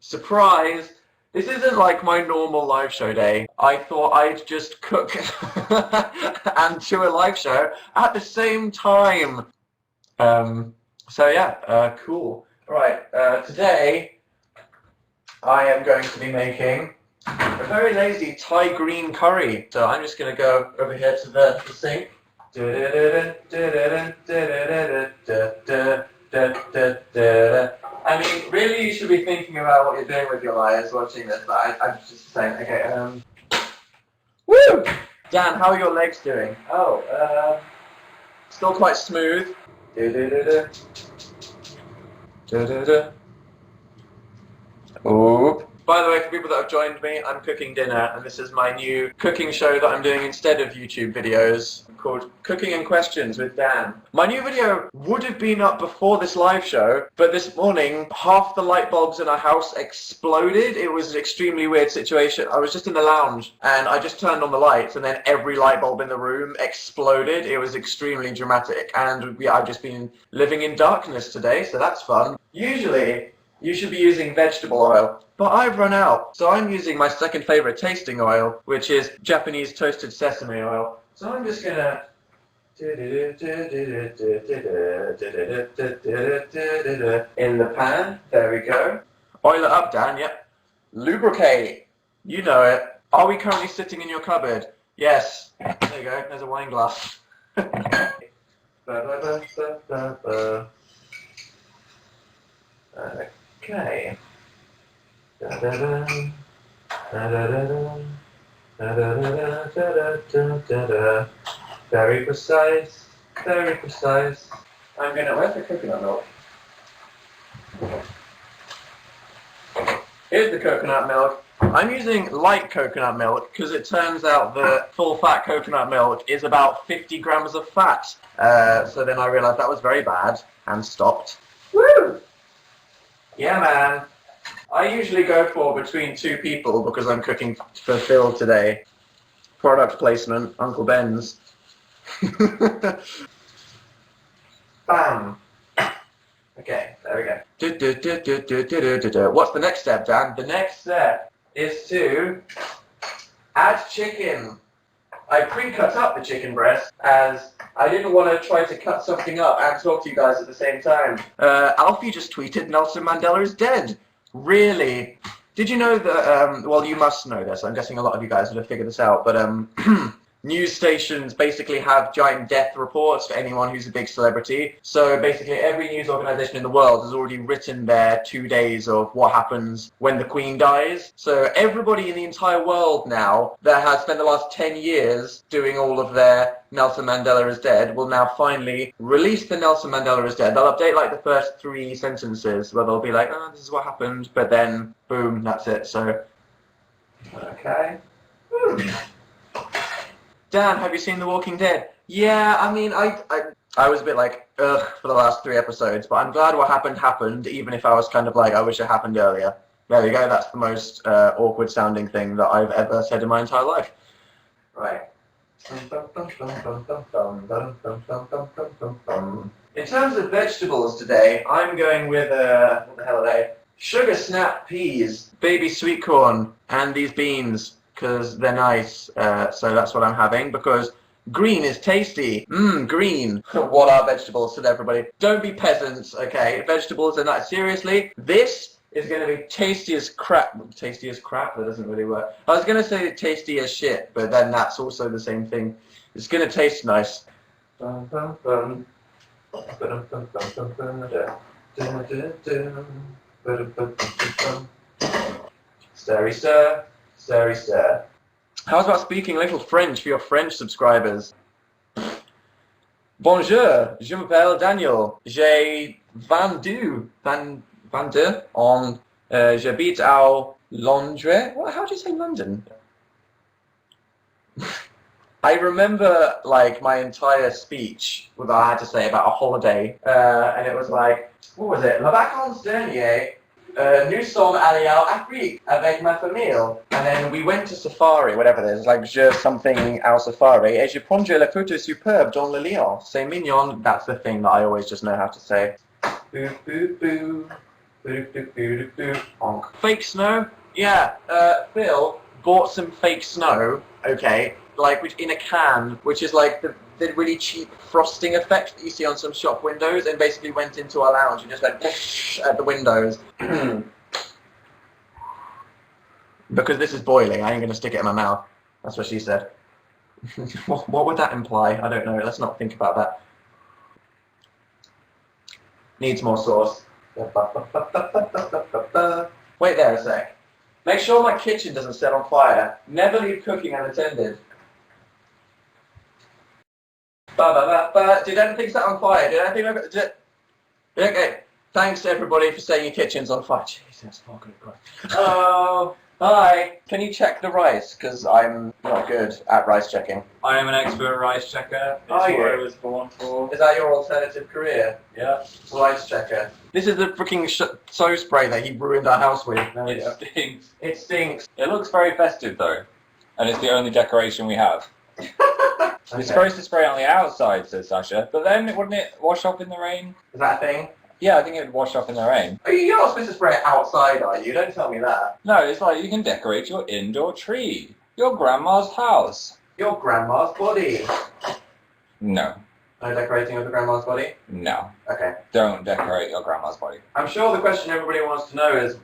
Surprise! This isn't like my normal live show day. I thought I'd just cook and do a live show at the same time. So yeah, cool. Right, today I am going to be making a very lazy Thai green curry. So I'm just going to go over here to the sink. I mean, really, you should be thinking about what you're doing with your lives watching this, but I'm just saying, okay, woo! Dan, how are your legs doing? Oh, still quite smooth. Oh. By the way, for people that have joined me, I'm cooking dinner, and this is my new cooking show that I'm doing instead of YouTube videos, called Cooking and Questions with Dan. My new video would have been up before this live show, but this morning, half the light bulbs in our house exploded. It was an extremely weird situation. I was just in the lounge, and I just turned on the lights, and then every light bulb in the room exploded. It was extremely dramatic, and yeah, I've just been living in darkness today, so that's fun. Usually, you should be using vegetable oil, but I've run out. So I'm using my second favorite tasting oil, which is Japanese toasted sesame oil. So I'm just gonna in the pan. There we go. Oil it up, Dan. Yep. Lubricate. You know it. Are we currently sitting in your cupboard? Yes. There you go. There's a wine glass. Okay. Very precise, very precise. Where's the coconut milk? Here's the coconut milk. I'm using light coconut milk because it turns out that full fat coconut milk is about 50 grams of fat. So then I realized that was very bad and stopped. Woo! Yeah, man. I usually go for between 2 people because I'm cooking for Phil today. Product placement, Uncle Ben's. Bam. Okay, there we go. What's the next step, Dan? The next step is to add chicken. I pre-cut up the chicken breast as I didn't want to try to cut something up and talk to you guys at the same time. Alfie just tweeted Nelson Mandela is dead. Really? Did you know that, well, you must know this. I'm guessing a lot of you guys would have figured this out, but news stations basically have giant death reports for anyone who's a big celebrity. So basically every news organization in the world has already written their 2 days of what happens when the Queen dies. So everybody in the entire world now that has spent the last 10 years doing all of their Nelson Mandela is dead will now finally release the Nelson Mandela is dead. They'll update like the first 3 sentences where they'll be like, oh, this is what happened, but then boom, that's it. So, okay. Dan, have you seen The Walking Dead? Yeah, I mean, I was a bit like, ugh, for the last 3 episodes, but I'm glad what happened, even if I was kind of like, I wish it happened earlier. There we go, that's the most awkward sounding thing that I've ever said in my entire life. Right. In terms of vegetables today, I'm going with, what the hell are they? Sugar snap peas, baby sweet corn, and these beans. Because they're nice, so that's what I'm having, because green is tasty. Green. What are vegetables, said everybody. Don't be peasants, okay? Vegetables are not. Seriously, this is going to be tasty as crap. Tasty as crap? That doesn't really work. I was going to say tasty as shit, but then that's also the same thing. It's going to taste nice. Stirry stir. Stirry stir. How's about speaking a little French for your French subscribers? Bonjour, je m'appelle Daniel. J'ai 22 ans. J'habite à Londres. How do you say London? I remember like my entire speech that I had to say about a holiday, and it was like, what was it? Les vacances dernières. Nous sommes allés en Afrique avec ma famille. And then we went to safari, whatever it is, like je something au safari, et je prendrai la photo superbe dans le lion. C'est mignon, that's the thing that I always just know how to say. Boo, boo, boo. Fake snow? Yeah, Phil bought some fake snow, okay, like which in a can, which is like the really cheap frosting effect that you see on some shop windows, and basically went into our lounge and just went at the windows. Because this is boiling, I ain't going to stick it in my mouth. That's what she said. What would that imply? I don't know. Let's not think about that. Needs more sauce. Wait there a sec. Make sure my kitchen doesn't set on fire. Never leave cooking unattended. Did anything set on fire? Okay. Thanks everybody for saying your kitchen's on fire. Jesus, oh good God. Oh, hi. Can you check the rice? Because I'm not good at rice checking. I am an expert rice checker. Are you? What I was born for. Is that your alternative career? Yeah. Rice checker. This is the freaking soap spray that he ruined our house with. It stinks. It stinks. It looks very festive though, and it's the only decoration we have. Okay. You're supposed to spray on the outside, says Sasha, but then wouldn't it wash off in the rain? Is that a thing? Yeah, I think it would wash off in the rain. Oh, you're not supposed to spray it outside, are you? Don't tell me that. No, it's like you can decorate your indoor tree, your grandma's house. Your grandma's body. No. No decorating of the grandma's body? No. Okay. Don't decorate your grandma's body. I'm sure the question everybody wants to know is,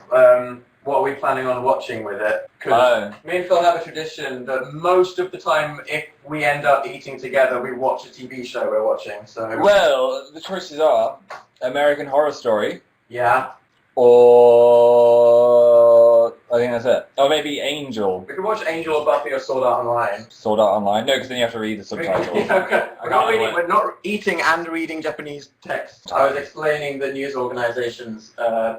what are we planning on watching with it? Because me and Phil have a tradition that most of the time, if we end up eating together, we watch a TV show we're watching. So. Well, the choices are American Horror Story. Yeah. Or I think that's it. Or maybe Angel. We could watch Angel or Buffy or Sword Art Online. Sword Art Online? No, because then you have to read the subtitles. We're not eating and reading Japanese text. I was explaining that news organizations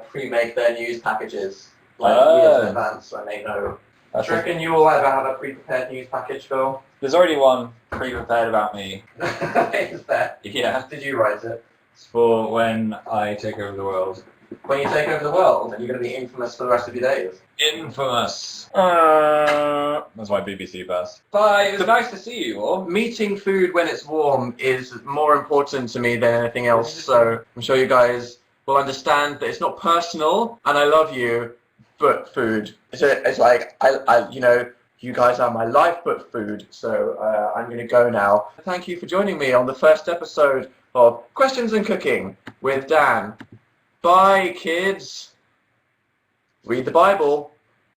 pre-make their news packages years in advance when they know. Do you reckon you will ever have a pre-prepared news package, Phil? There's already one pre-prepared about me. Is there? Yeah. Did you write it? It's for when I take over the world. When you take over the world, and you're going to be infamous for the rest of your days. Infamous. That's my BBC best. Bye. It was nice to see you all. Meeting food when it's warm is more important to me than anything else, so I'm sure you guys will understand that it's not personal, and I love you, but food. It's like, you know, you guys are my life, but food, so I'm going to go now. Thank you for joining me on the first episode of Questions and Cooking with Dan. Bye, kids. Read the Bible.